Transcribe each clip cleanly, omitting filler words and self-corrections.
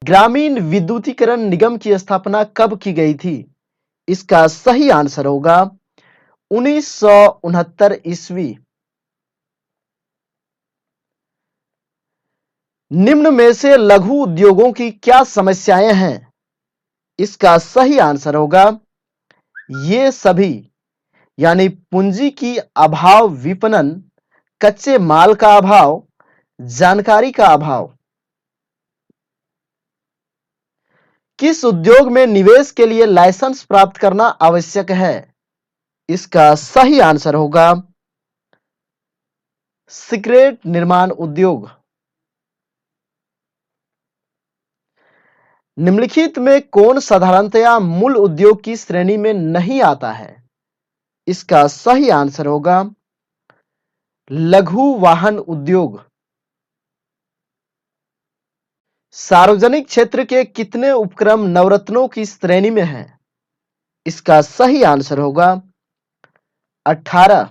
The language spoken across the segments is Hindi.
ग्रामीण विद्युतीकरण निगम की स्थापना कब की गई थी? इसका सही आंसर होगा 1969 ईस्वी। निम्न में से लघु उद्योगों की क्या समस्याएं हैं? इसका सही आंसर होगा ये सभी, यानी पूंजी की अभाव, विपणन, कच्चे माल का अभाव, जानकारी का अभाव। किस उद्योग में निवेश के लिए लाइसेंस प्राप्त करना आवश्यक है? इसका सही आंसर होगा सिगरेट निर्माण उद्योग। निम्नलिखित में कौन साधारणतया मूल उद्योग की श्रेणी में नहीं आता है? इसका सही आंसर होगा लघु वाहन उद्योग। सार्वजनिक क्षेत्र के कितने उपक्रम नवरत्नों की श्रेणी में हैं? इसका सही आंसर होगा 18।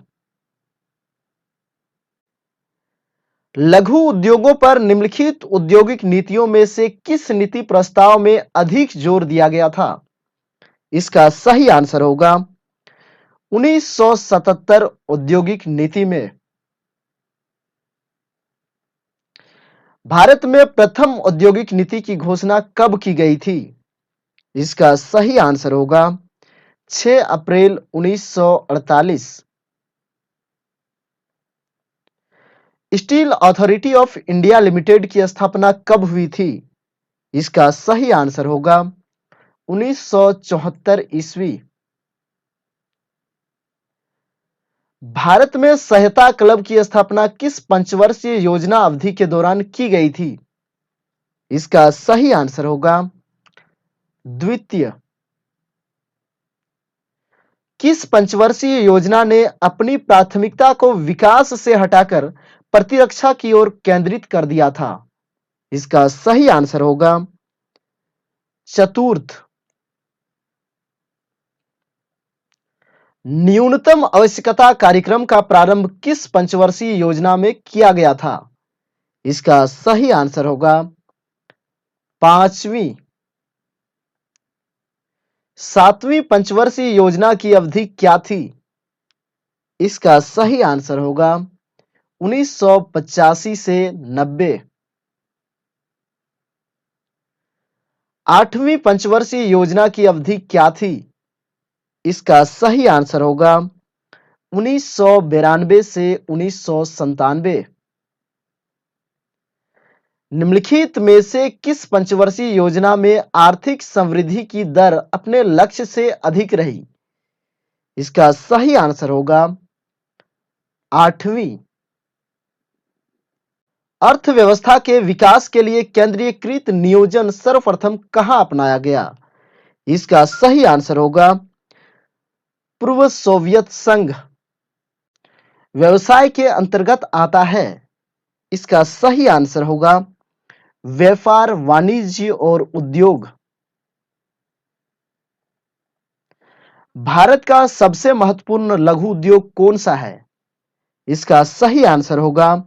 लघु उद्योगों पर निम्नलिखित औद्योगिक नीतियों में से किस नीति प्रस्ताव में अधिक जोर दिया गया था? इसका सही आंसर होगा 1977 औद्योगिक नीति में। भारत में प्रथम औद्योगिक नीति की घोषणा कब की गई थी? इसका सही आंसर होगा 6 अप्रैल 1948। Steel authority of India limited की स्थापना कब हुई थी? इसका सही आंसर होगा 1974 ईस्वी। भारत में सहायता क्लब की स्थापना किस पंचवर्षीय योजना अवधि के दौरान की गई थी? इसका सही आंसर होगा द्वितीय। किस पंचवर्षीय योजना ने अपनी प्राथमिकता को विकास से हटाकर प्रतिरक्षा की ओर केंद्रित कर दिया था? इसका सही आंसर होगा चतुर्थ। न्यूनतम आवश्यकता कार्यक्रम का प्रारंभ किस पंचवर्षीय योजना में किया गया था? इसका सही आंसर होगा 5वीं। 7वीं पंचवर्षीय योजना की अवधि क्या थी? इसका सही आंसर होगा 1985 से 90। 8वीं पंचवर्षीय योजना की अवधि क्या थी? इसका सही आंसर होगा 1992 से 1997। निम्नलिखित में से किस पंचवर्षीय योजना में आर्थिक समृद्धि की दर अपने लक्ष्य से अधिक रही? इसका सही आंसर होगा 8वीं। अर्थव्यवस्था के विकास के लिए केंद्रीयकृत नियोजन सर्वप्रथम कहां अपनाया गया? इसका सही आंसर होगा पूर्व सोवियत संघ। व्यवसाय के अंतर्गत आता है? इसका सही आंसर होगा व्यापार, वाणिज्य और उद्योग। भारत का सबसे महत्वपूर्ण लघु उद्योग कौन सा है? इसका सही आंसर होगा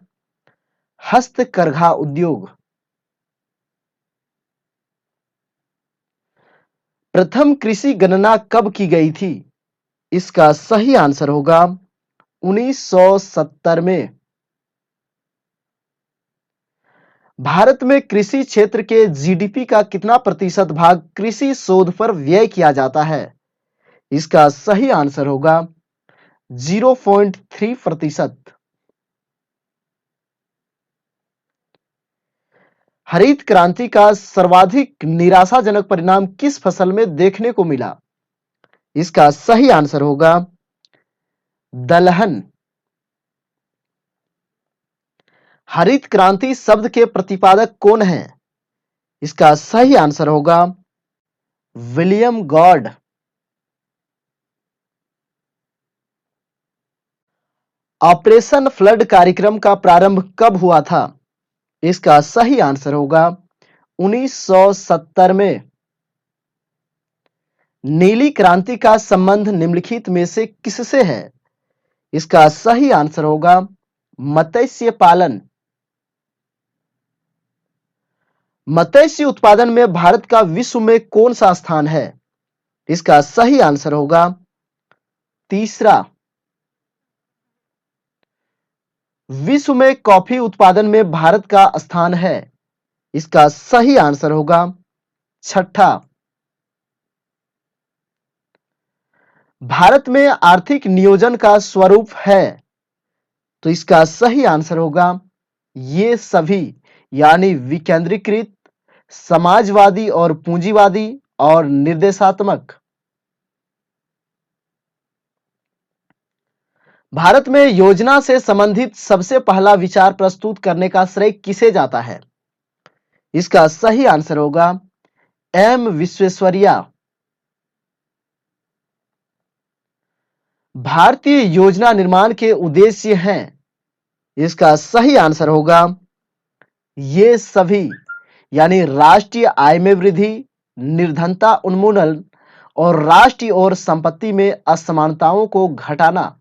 हस्तकरघा उद्योग। प्रथम कृषि गणना कब की गई थी? इसका सही आंसर होगा 1970 में। भारत में कृषि क्षेत्र के जीडीपी का कितना प्रतिशत भाग कृषि शोध पर व्यय किया जाता है? इसका सही आंसर होगा 0.3%। हरित क्रांति का सर्वाधिक निराशाजनक परिणाम किस फसल में देखने को मिला? इसका सही आंसर होगा दलहन। हरित क्रांति शब्द के प्रतिपादक कौन हैं? इसका सही आंसर होगा विलियम गॉड। ऑपरेशन फ्लड कार्यक्रम का प्रारंभ कब हुआ था? इसका सही आंसर होगा 1970 में। नीली क्रांति का संबंध निम्नलिखित में से किससे है? इसका सही आंसर होगा मत्स्य पालन। मत्स्य उत्पादन में भारत का विश्व में कौन सा स्थान है? इसका सही आंसर होगा तीसरा। विश्व में कॉफी उत्पादन में भारत का स्थान है। इसका सही आंसर होगा छठा। भारत में आर्थिक नियोजन का स्वरूप है, तो इसका सही आंसर होगा ये सभी, यानी विकेंद्रीकृत, समाजवादी और पूंजीवादी और निर्देशात्मक। भारत में योजना से संबंधित सबसे पहला विचार प्रस्तुत करने का श्रेय किसे जाता है? इसका सही आंसर होगा एम विश्वेश्वरैया। भारतीय योजना निर्माण के उद्देश्य हैं। इसका सही आंसर होगा ये सभी, यानी राष्ट्रीय आय में वृद्धि, निर्धनता उन्मूलन और राष्ट्रीय और संपत्ति में असमानताओं को घटाना।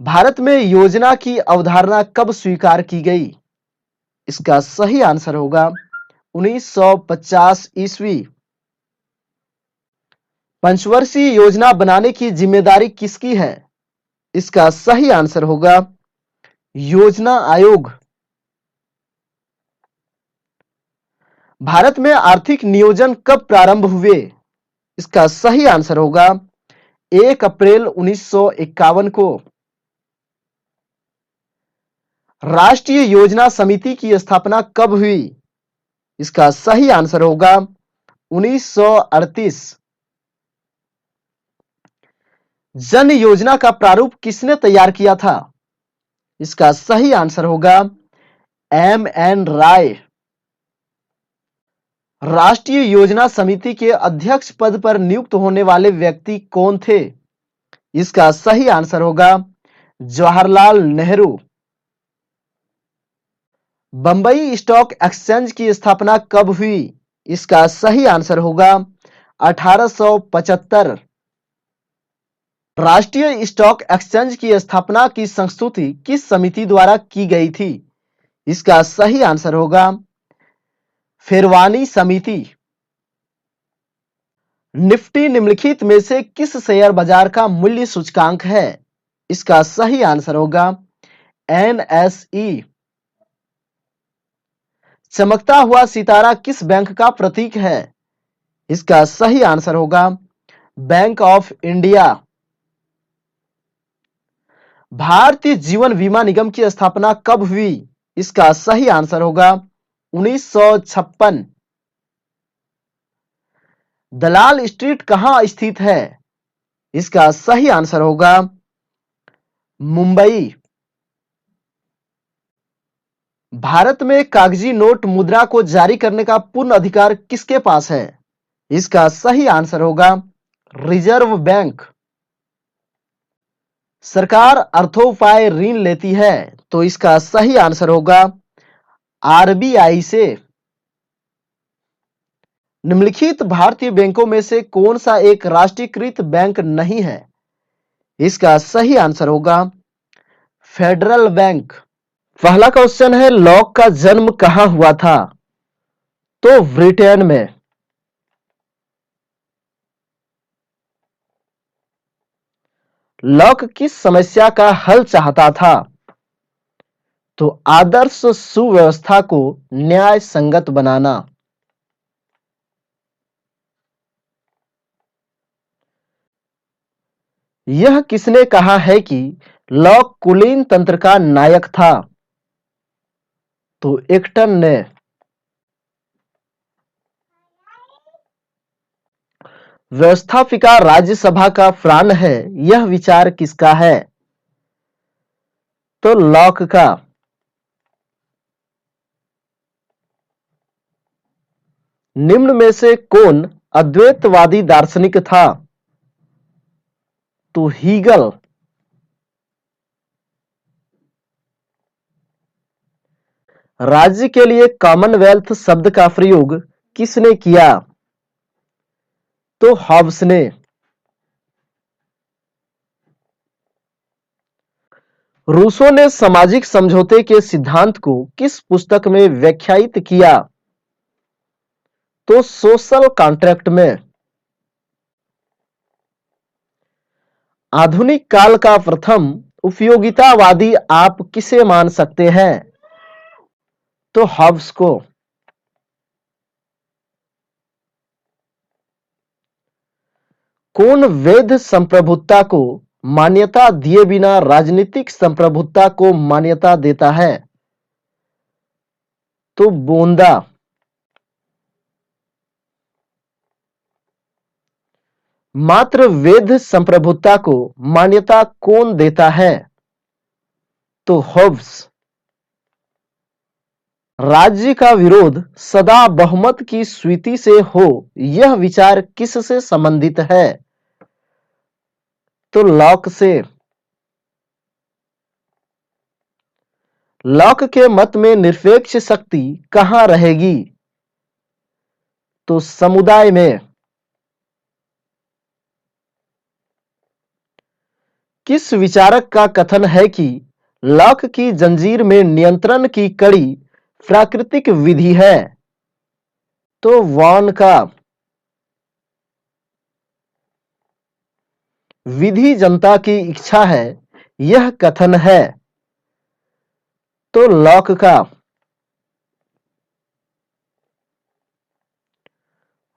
भारत में योजना की अवधारणा कब स्वीकार की गई? इसका सही आंसर होगा 1950 ईस्वी। पंचवर्षीय योजना बनाने की जिम्मेदारी किसकी है? इसका सही आंसर होगा योजना आयोग। भारत में आर्थिक नियोजन कब प्रारंभ हुए? इसका सही आंसर होगा 1 अप्रैल 1951 को। राष्ट्रीय योजना समिति की स्थापना कब हुई? इसका सही आंसर होगा 1938। जन योजना का प्रारूप किसने तैयार किया था? इसका सही आंसर होगा एम.एन. राय। राष्ट्रीय योजना समिति के अध्यक्ष पद पर नियुक्त होने वाले व्यक्ति कौन थे? इसका सही आंसर होगा जवाहरलाल नेहरू। बंबई स्टॉक एक्सचेंज की स्थापना कब हुई? इसका सही आंसर होगा 1875। राष्ट्रीय स्टॉक एक्सचेंज की स्थापना की संस्तुति किस समिति द्वारा की गई थी? इसका सही आंसर होगा फिरवानी समिति। निफ्टी निम्नलिखित में से किस शेयर बाजार का मूल्य सूचकांक है? इसका सही आंसर होगा एनएसई। चमकता हुआ सितारा किस बैंक का प्रतीक है? इसका सही आंसर होगा bank of India. Bharatiya Jeevan बीमा निगम की स्थापना कब हुई? इसका सही आंसर होगा 1956। दलाल स्ट्रीट कहां स्थित है? इसका सही आंसर होगा मुंबई। भारत में कागजी नोट मुद्रा को जारी करने का पूर्ण अधिकार किसके पास है? इसका सही आंसर होगा रिजर्व बैंक। सरकार अर्थोपाय ऋण लेती है, तो इसका सही आंसर होगा आरबीआई से। निम्नलिखित भारतीय बैंकों में से कौन सा एक राष्ट्रीयकृत बैंक नहीं है? इसका सही आंसर होगा फेडरल बैंक। पहला क्वेश्चन है लॉक का जन्म कहां हुआ था? तो ब्रिटेन में। लॉक किस समस्या का हल चाहता था? तो आदर्श सुव्यवस्था को न्याय संगत बनाना। यह किसने कहा है कि लॉक कुलीन तंत्र का नायक था? तो एक्टन ने। व्यवस्थापिका राज्यसभा का प्राण है, यह विचार किसका है? तो लॉक का। निम्न में से कौन अद्वैतवादी दार्शनिक था? तो हीगल। राज्य के लिए कॉमनवेल्थ शब्द का प्रयोग किसने किया? तो हॉब्स ने। रूसो ने सामाजिक समझौते के सिद्धांत को किस पुस्तक में व्याख्यायित किया? तो सोशल कॉन्ट्रैक्ट में। आधुनिक काल का प्रथम उपयोगितावादी आप किसे मान सकते हैं? तो हॉब्स को। कौन वैध संप्रभुता को मान्यता दिए बिना राजनीतिक संप्रभुता को मान्यता देता है? तो बोंदा। मात्र वैध संप्रभुता को मान्यता कौन देता है? तो हॉब्स। राज्य का विरोध सदा बहुमत की स्वीकृति से हो, यह विचार किससे संबंधित है? तो लॉक से। लॉक के मत में निरपेक्ष शक्ति कहां रहेगी? तो समुदाय में। किस विचारक का कथन है कि लॉक की जंजीर में नियंत्रण की कड़ी प्राकृतिक विधि है? तो वॉन का। विधि जनता की इच्छा है, यह कथन है? तो लॉक का।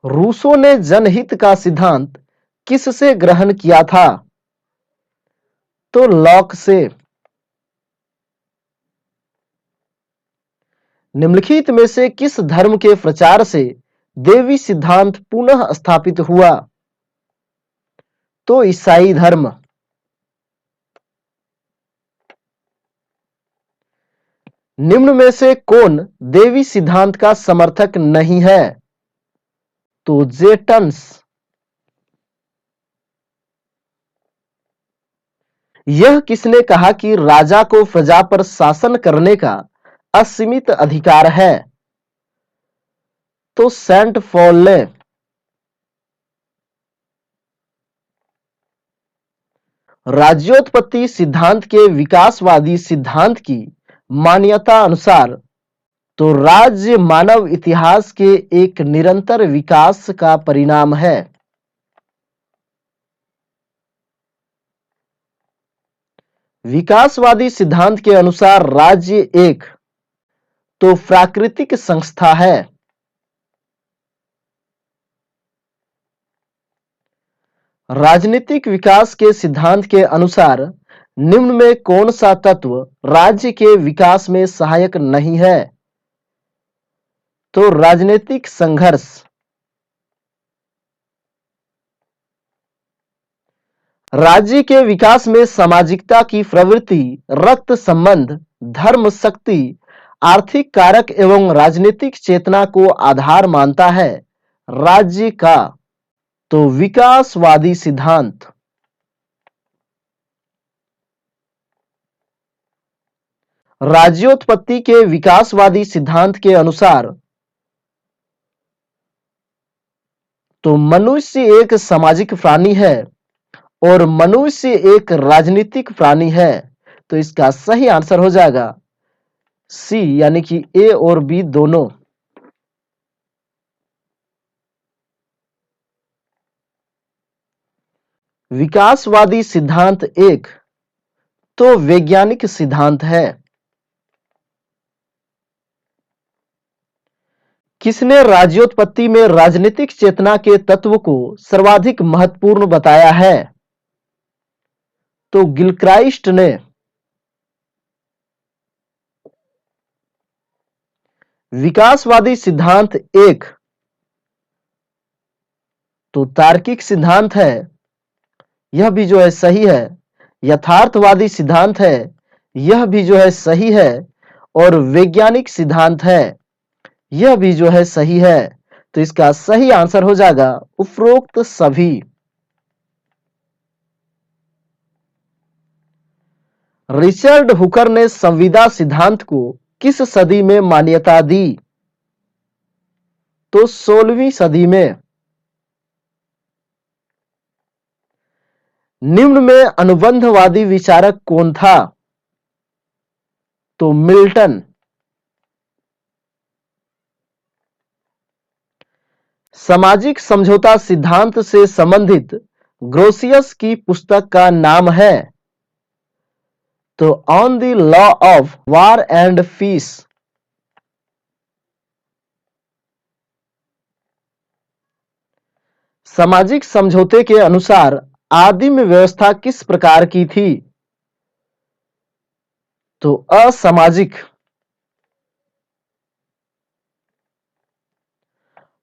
रूसो ने जनहित का सिद्धांत किससे ग्रहण किया था? तो लॉक से। निम्नलिखित में से किस धर्म के प्रचार से देवी सिद्धांत पुनः स्थापित हुआ? तो ईसाई धर्म। निम्न में से कौन देवी सिद्धांत का समर्थक नहीं है? तो जेटन्स। यह किसने कहा कि राजा को प्रजा पर शासन करने का असीमित अधिकार है? तो सेंट पॉल ने। राज्योत्पत्ति सिद्धांत के विकासवादी सिद्धांत की मान्यता अनुसार तो राज्य मानव इतिहास के एक निरंतर विकास का परिणाम है। विकासवादी सिद्धांत के अनुसार राज्य एक तो प्राकृतिक संस्था है। राजनीतिक विकास के सिद्धांत के अनुसार निम्न में कौन सा तत्व राज्य के विकास में सहायक नहीं है? तो राजनीतिक संघर्ष। राज्य के विकास में सामाजिकता की प्रवृत्ति रक्त संबंध, धर्म शक्ति, आर्थिक कारक एवं राजनीतिक चेतना को आधार मानता है। राज्य का तो विकासवादी सिद्धांत। राज्योत्पत्ति के विकासवादी सिद्धांत के अनुसार तो मनुष्य एक सामाजिक प्राणी है और मनुष्य एक राजनीतिक प्राणी है। तो इसका सही आंसर हो जाएगा सी, यानी कि ए और बी दोनों। विकासवादी सिद्धांत एक तो वैज्ञानिक सिद्धांत है। किसने राज्योत्पत्ति में राजनीतिक चेतना के तत्व को सर्वाधिक महत्वपूर्ण बताया है? तो गिलक्राइस्ट ने। विकासवादी सिद्धांत एक तो तार्किक सिद्धांत है, यह भी जो है सही है। यथार्थवादी सिद्धांत है, यह भी जो है सही है। और वैज्ञानिक सिद्धांत है, यह भी जो है सही है। तो इसका सही आंसर हो जाएगा उपरोक्त सभी। रिचर्ड हुकर ने संविदा सिद्धांत को किस सदी में मान्यता दी? तो 16वीं सदी में। निम्न में अनुबंधवादी विचारक कौन था? तो मिल्टन। सामाजिक समझौता सिद्धांत से संबंधित ग्रोसियस की पुस्तक का नाम है तो on the law of war and peace. सामाजिक समझौते के अनुसार आदिम व्यवस्था किस प्रकार की थी तो असामाजिक।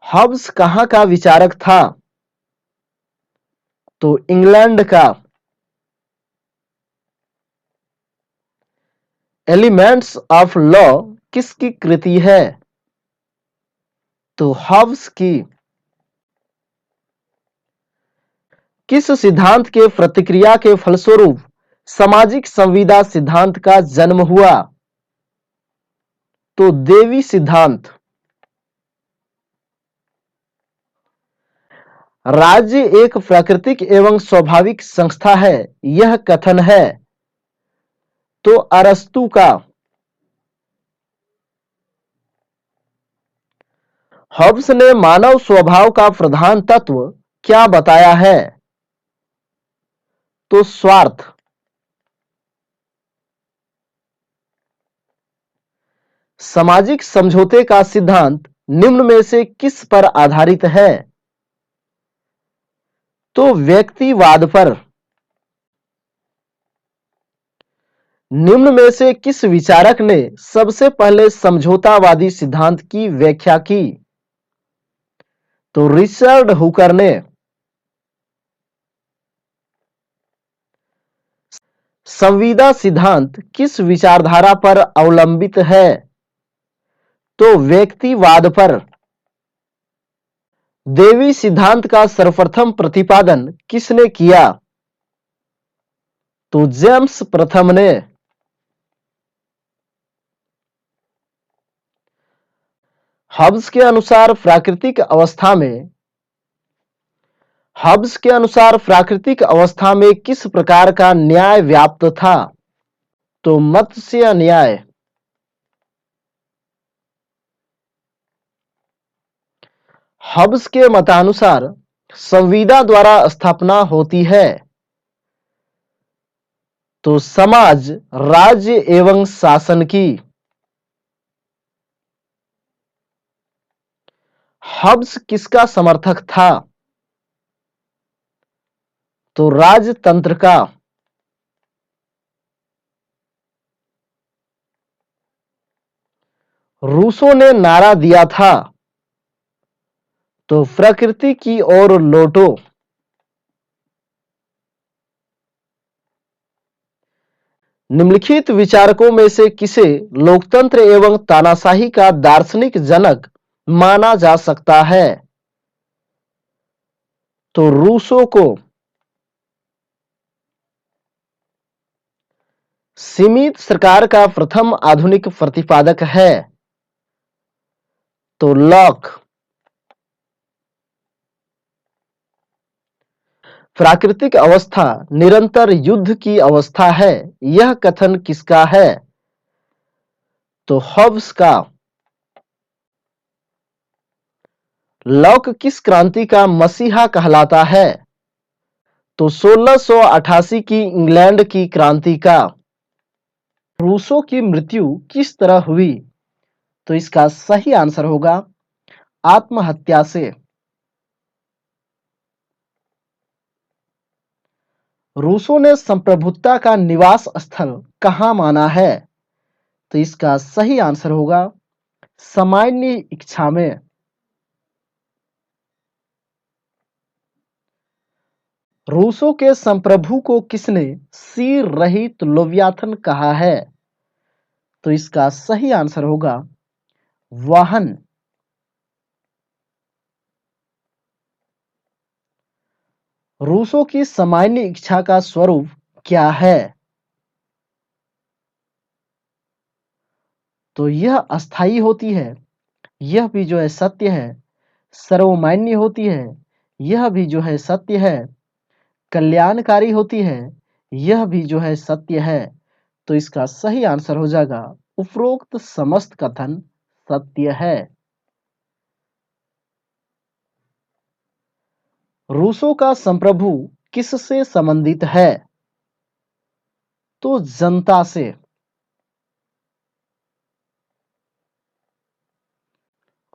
हब्स कहां का विचारक था तो इंग्लैंड का। एलिमेंट्स ऑफ लॉ किसकी कृति है तो हब्स की। किस सिद्धांत के प्रतिक्रिया के फलस्वरूप सामाजिक संविदा सिद्धांत का जन्म हुआ तो देवी सिद्धांत। राज्य एक प्राकृतिक एवं स्वाभाविक संस्था है, यह कथन है तो अरस्तु का। हॉब्स ने मानव स्वभाव का प्रधान तत्व क्या बताया है तो स्वार्थ। सामाजिक समझौते का सिद्धांत निम्न में से किस पर आधारित है तो व्यक्तिवाद पर। निम्न में से किस विचारक ने सबसे पहले समझौतावादी सिद्धांत की व्याख्या की तो रिचर्ड हुकर ने। संविदा सिद्धांत किस विचारधारा पर अवलंबित है तो व्यक्तिवाद पर। देवी सिद्धांत का सर्वप्रथम प्रतिपादन किसने किया तो जेम्स प्रथम ने। हब्स के अनुसार प्राकृतिक अवस्था में किस प्रकार का न्याय व्याप्त था तो मत्स्य न्याय। हब्स के मतानुसार संविदा द्वारा स्थापना होती है तो समाज, राज्य एवं शासन की। हब्स किसका समर्थक था तो राजतंत्र का। रूसो ने नारा दिया था तो प्रकृति की ओर लौटो। निम्नलिखित विचारकों में से किसे लोकतंत्र एवं तानाशाही का दार्शनिक जनक माना जा सकता है तो रूसो को। सीमित सरकार का प्रथम आधुनिक प्रतिपादक है तो लॉक। प्राकृतिक अवस्था निरंतर युद्ध की अवस्था है, यह कथन किसका है तो हॉब्स का। लॉक किस क्रांति का मसीहा कहलाता है तो 1688 की इंग्लैंड की क्रांति का। रूसो की मृत्यु किस तरह हुई तो इसका सही आंसर होगा आत्महत्या से। रूसो ने संप्रभुता का निवास स्थल कहां माना है तो इसका सही आंसर होगा सामान्य इच्छा में। रूसो के संप्रभु को किसने सिर रहित लोव्याथन कहा है तो इसका सही आंसर होगा वाहन। रूसो की सामान्य इच्छा का स्वरूप क्या है तो यह अस्थाई होती है, यह भी जो है सत्य है। सर्वमान्य होती है, यह भी जो है सत्य है। कल्याणकारी होती है, यह भी जो है सत्य है। तो इसका सही आंसर हो जाएगा उपरोक्त समस्त कथन सत्य है। रूसो का संप्रभु किससे संबंधित है? तो जनता से।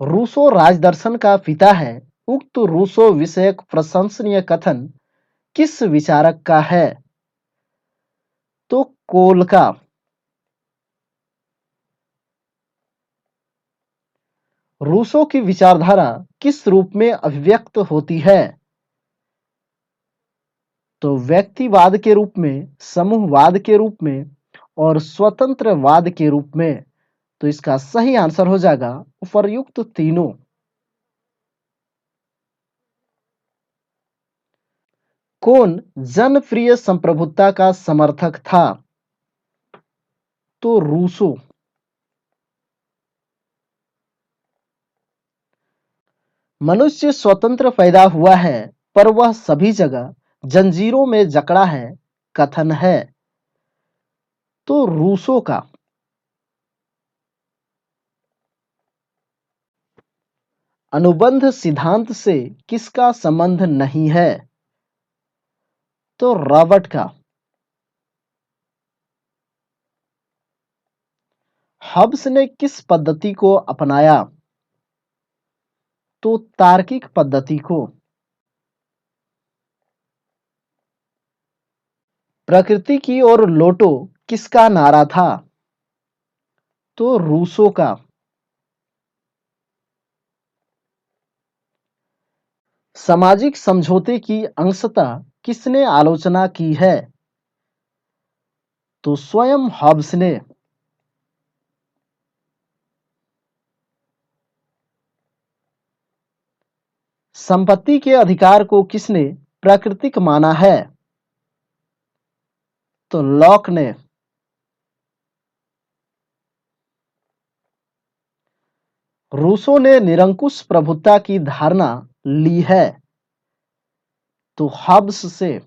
रूसो राजदर्शन का पिता है। उक्त रूसो विषयक प्रशंसनीय कथन किस विचारक का है? तो कोल का। रूसो की विचारधारा किस रूप में अभिव्यक्त होती है? तो व्यक्तिवाद के रूप में, समूहवाद के रूप में और स्वतंत्रवाद के रूप में। तो इसका सही आंसर हो जाएगा उपर्युक्त तीनों। कौन जनप्रिय संप्रभुता का समर्थक था? तो रूसो। मनुष्य स्वतंत्र पैदा हुआ है, पर वह सभी जगह जंजीरों में जकड़ा है, कथन है। तो रूसो का। अनुबंध सिद्धांत से किसका संबंध नहीं है? तो रॉबर्ट का। हब्स ने किस पद्धति को अपनाया? तो तार्किक पद्धति को। प्रकृति की ओर लौटो किसका नारा था? तो रूसो का। सामाजिक समझौते की अंशतः किसने आलोचना की है? तो स्वयं हॉब्स ने। संपत्ति के अधिकार को किसने प्राकृतिक माना है? तो लॉक ने। रूसो ने निरंकुश प्रभुता की धारणा ली है। तो हब्स से।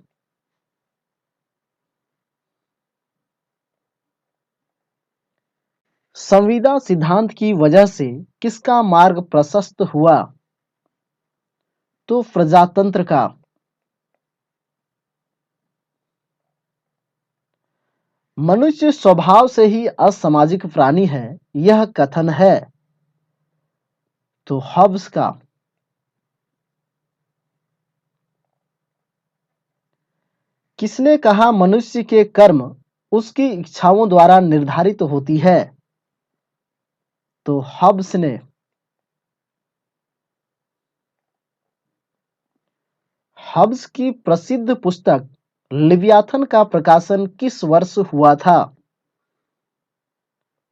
संविदा सिद्धांत की वजह से किसका मार्ग प्रशस्त हुआ? तो प्रजातंत्र का। मनुष्य स्वभाव से ही असामाजिक प्राणी है, यह कथन है। तो हब्स का। किसने कहा मनुष्य के कर्म उसकी इच्छाओं द्वारा निर्धारित होती है? तो हब्स ने। हब्स की प्रसिद्ध पुस्तक लिव्याथन का प्रकाशन किस वर्ष हुआ था?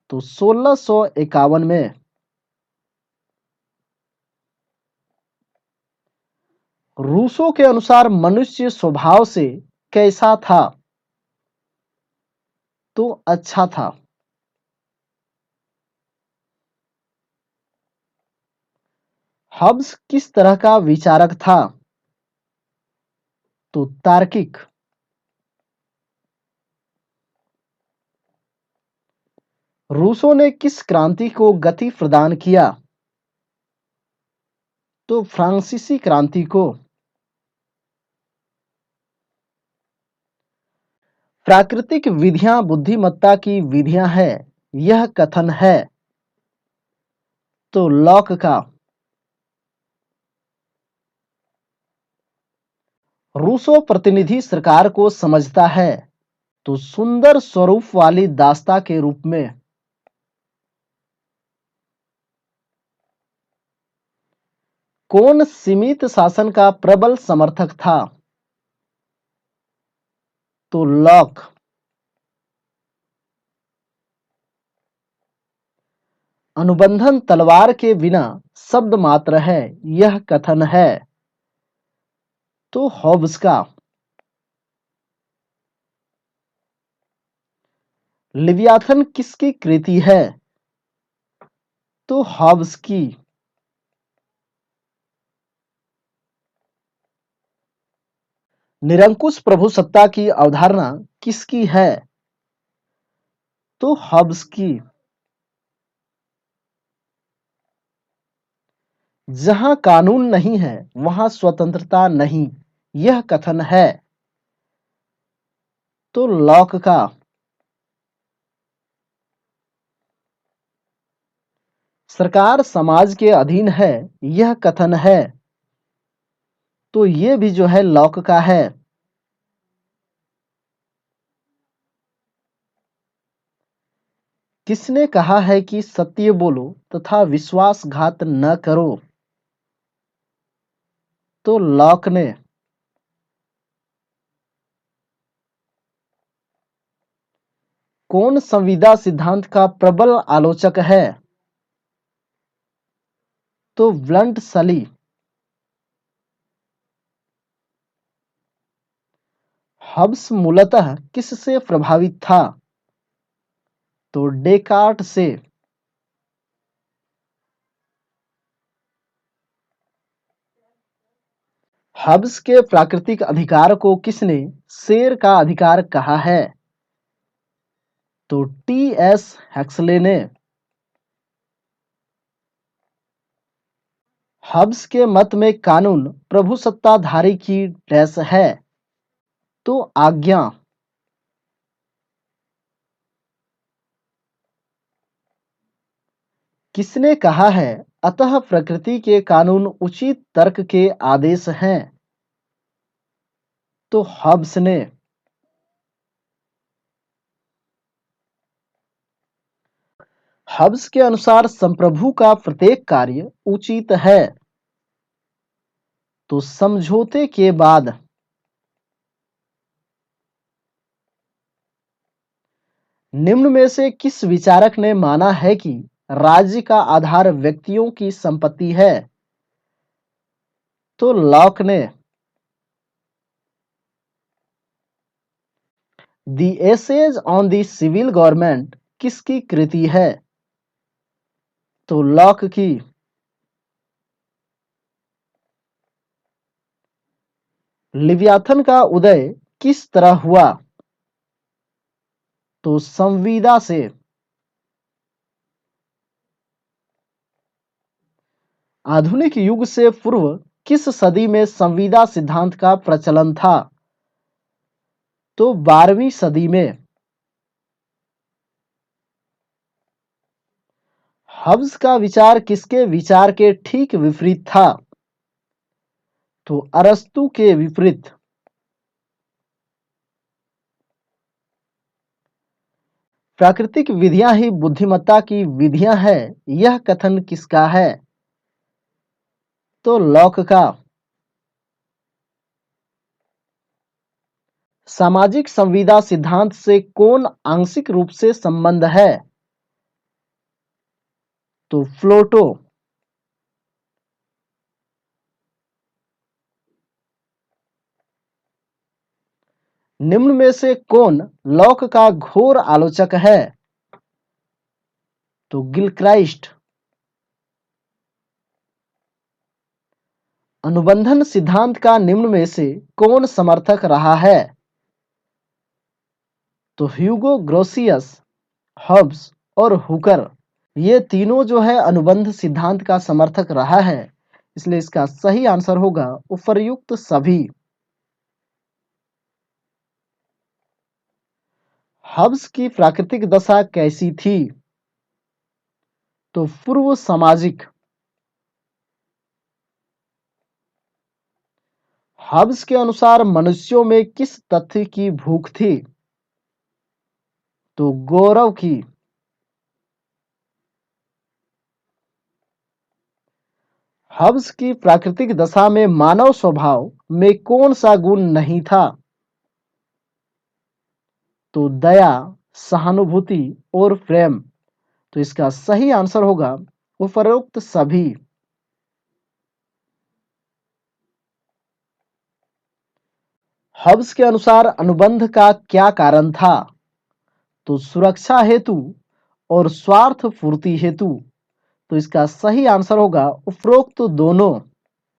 तो 1651 में। रूसो के अनुसार मनुष्य स्वभाव से कैसा था? तो अच्छा था। हब्स किस तरह का विचारक था? तो तार्किक। रूसो ने किस क्रांति को गति प्रदान किया? तो फ्रांसीसी क्रांति को। प्राकृतिक विधियां बुद्धिमत्ता की विधियां हैं, यह कथन है। तो लॉक का। रूसो प्रतिनिधि सरकार को समझता है। तो सुंदर स्वरूप वाली दास्ता के रूप में। कौन सीमित शासन का प्रबल समर्थक था? तो लॉक। अनुबंधन तलवार के बिना शब्द मात्र है, यह कथन है। तो हॉब्स का। लिव्याथन किसकी कृति है? तो हॉब्स की। निरंकुश प्रभुसत्ता की अवधारणा किसकी है? तो हॉब्स की। जहां कानून नहीं है वहां स्वतंत्रता नहीं, यह कथन है। तो लॉक का सरकार समाज के अधीन है, यह कथन है। तो ये भी जो है लॉक का है। किसने कहा है कि सत्य बोलो तथा विश्वासघात न करो? तो लॉक ने। कौन संविदा सिद्धांत का प्रबल आलोचक है? तो ब्लंट सली। हब्स मूलतः किससे प्रभावित था? तो डेकार्ट से। हब्स के प्राकृतिक अधिकार को किसने शेर का अधिकार कहा है? तो टी एस हेक्सले ने। हब्स के मत में कानून प्रभुसत्ताधारी की डैश है। तो आज्ञा। किसने कहा है अतः प्रकृति के कानून उचित तर्क के आदेश हैं? तो हब्स ने। हब्स के अनुसार संप्रभु का प्रत्येक कार्य उचित है। तो समझौते के बाद। निम्न में से किस विचारक ने माना है कि राज्य का आधार व्यक्तियों की संपत्ति है? तो लॉक ने। The essays on the civil government किसकी कृति है? तो लॉक की। लिव्याथन का उदय किस तरह हुआ? तो संविदा से। आधुनिक युग से पूर्व किस सदी में संविदा सिद्धांत का प्रचलन था? तो 12वीं सदी में। हब्स का विचार किसके विचार के ठीक विपरीत था? तो अरस्तु के विपरीत। प्राकृतिक विधियां ही बुद्धिमत्ता की विधियां हैं, यह कथन किसका है? तो लॉक का। सामाजिक संविदा सिद्धांत से कौन आंशिक रूप से संबंध है? तो प्लेटो। निम्न में से कौन लॉक का घोर आलोचक है? तो गिलक्राइस्ट। अनुबंधन सिद्धांत का निम्न में से कौन समर्थक रहा है? तो ह्यूगो ग्रोसियस, हब्स और हुकर। ये तीनों जो है अनुबंध सिद्धांत का समर्थक रहा है, इसलिए इसका सही आंसर होगा उपर्युक्त सभी। हब्स की प्राकृतिक दशा कैसी थी? तो पूर्व सामाजिक। हब्स के अनुसार मनुष्यों में किस तथ्य की भूख थी? तो गौरव की। हब्स की प्राकृतिक दशा में मानव स्वभाव में कौन सा गुण नहीं था? तो दया, सहानुभूति और प्रेम। तो इसका सही आंसर होगा उपरोक्त सभी। हब्स के अनुसार अनुबंध का क्या कारण था? तो सुरक्षा हेतु और स्वार्थ पूर्ति हेतु। तो इसका सही आंसर होगा उपरोक्त दोनों।